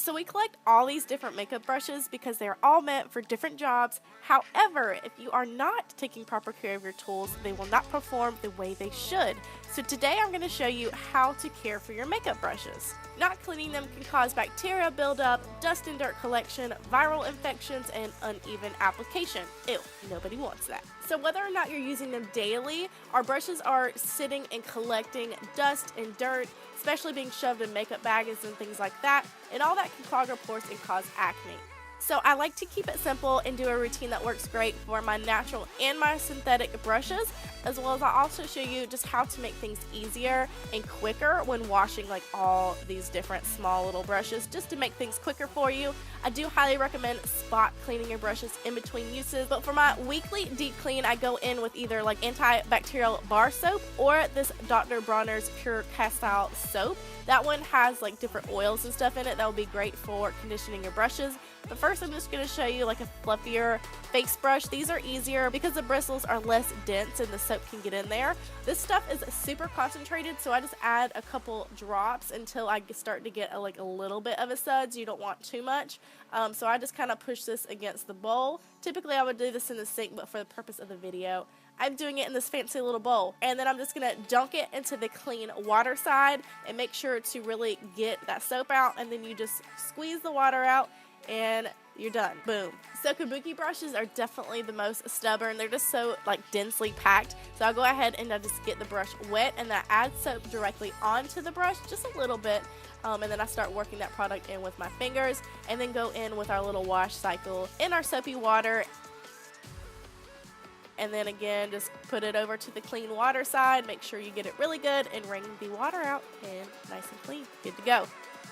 So we collect all these different makeup brushes because they're all meant for different jobs. However, if you are not taking proper care of your tools, they will not perform the way they should. So today I'm going to show you how to care for your makeup brushes. Not cleaning them can cause bacteria buildup, dust and dirt collection, viral infections, and uneven application. Ew, nobody wants that. So whether or not you're using them daily, our brushes are sitting and collecting dust and dirt, especially being shoved in makeup bags and things like that, and all that can clog our pores and cause acne. So I like to keep it simple and do a routine that works great for my natural and my synthetic brushes, as well as I'll also show you just how to make things easier and quicker when washing like all these different small little brushes, just to make things quicker for you. I do highly recommend spot cleaning your brushes in between uses, but for my weekly deep clean, I go in with either like anti-bacterial bar soap or this Dr. Bronner's Pure Castile soap. That one has like different oils and stuff in it that will be great for conditioning your brushes. But first I'm just going to show you like a fluffier face brush. These are easier because the bristles are less dense and the soap can get in there. This stuff is super concentrated, so I just add a couple drops until I start to get a little bit of a suds. You don't want too much. So I just kind of push this against the bowl. Typically I would do this in the sink, but for the purpose of the video, I'm doing it in this fancy little bowl. And then I'm just going to dunk it into the clean water side and make sure to really get that soap out, and then you just squeeze the water out and you're done. Boom. So KABUKI brushes are definitely the most stubborn. They're just so like densely packed. So I'll go ahead and I just get the brush wet and then I add soap directly onto the brush, just a little bit. And then I start working that product in with my fingers, and then go in with our little wash cycle in our soapy water. And then again, just put it over to the clean water side. Make sure you get it really good and wring the water out, and nice and clean. Good to go.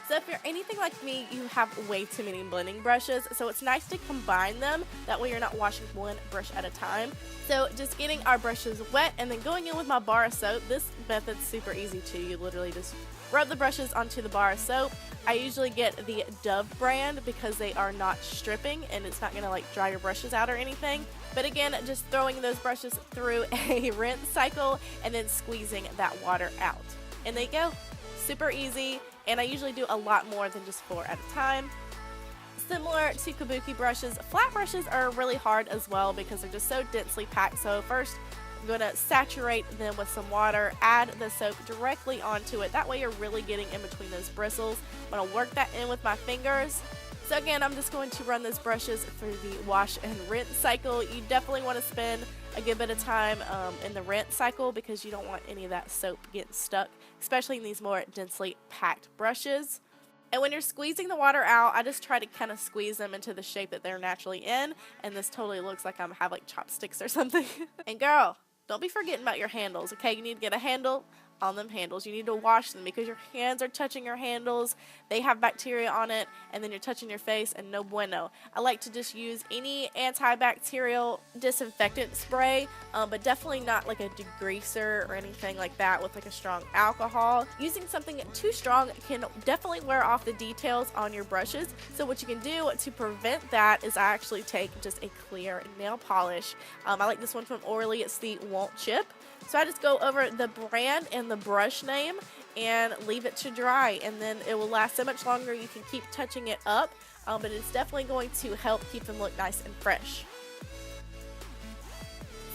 So if you're anything like me, you have way too many blending brushes, so it's nice to combine them. That way you're not washing one brush at a time. So just getting our brushes wet and then going in with my bar of soap. This method's super easy too. You literally just rub the brushes onto the bar of soap. I usually get the Dove brand because they are not stripping and it's not going to like dry your brushes out or anything. But again, just throwing those brushes through a rinse cycle and then squeezing that water out. And there you go. Super easy. And I usually do a lot more than just 4 at a time. Similar to KABUKI brushes, flat brushes are really hard as well because they're just so densely packed. So first, I'm going to saturate them with some water, add the soap directly onto it. That way you're really getting in between those bristles. I'm going to work that in with my fingers. So again, I'm just going to run those brushes through the wash and rinse cycle. You definitely want to spend a good bit of time in the rinse cycle because you don't want any of that soap getting stuck, especially in these more densely packed brushes. And when you're squeezing the water out, I just try to kind of squeeze them into the shape that they're naturally in, and this totally looks like I have like chopsticks or something. And girl, don't be forgetting about your handles, okay? You need to get a handle on them handles. You need to wash them because your hands are touching your handles. They have bacteria on it, and then you're touching your face, and no bueno. I like to just use any antibacterial disinfectant spray, but definitely not like a degreaser or anything like that with like a strong alcohol. Using something too strong can definitely wear off the details on your brushes. So what you can do to prevent that is I actually take just a clear nail polish. I like this one from Orly. It's the Won't Chip. So I just go over the brand and the brush name and leave it to dry, and then it will last so much longer. You can keep touching it up, but it's definitely going to help keep them look nice and fresh.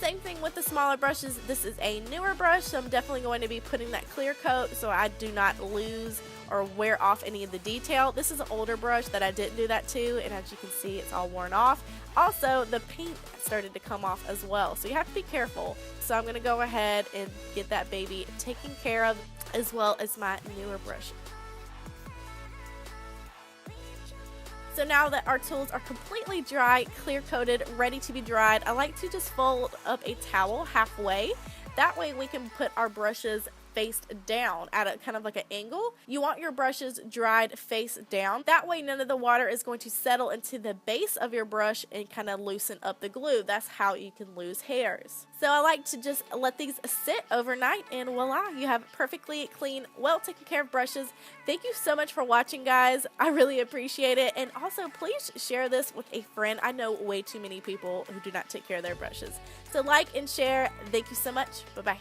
Same thing with the smaller brushes. This is a newer brush, so I'm definitely going to be putting that clear coat so I do not lose or wear off any of the detail. This is an older brush that I didn't do that to, and as you can see, it's all worn off. Also, the paint started to come off as well, so you have to be careful. So I'm going to go ahead and get that baby taken care of, as well as my newer brush. So now that our tools are completely dry, clear coated, ready to be dried, I like to just fold up a towel halfway. That way we can put our brushes face down at a kind of like an angle. You want your brushes dried face down. That way none of the water is going to settle into the base of your brush and kind of loosen up the glue. That's how you can lose hairs. So I like to just let these sit overnight, and voila, you have perfectly clean, well taken care of brushes. Thank you so much for watching, guys. I really appreciate it. And also please share this with a friend. I know way too many people who do not take care of their brushes. So like and share. Thank you so much. Bye-bye.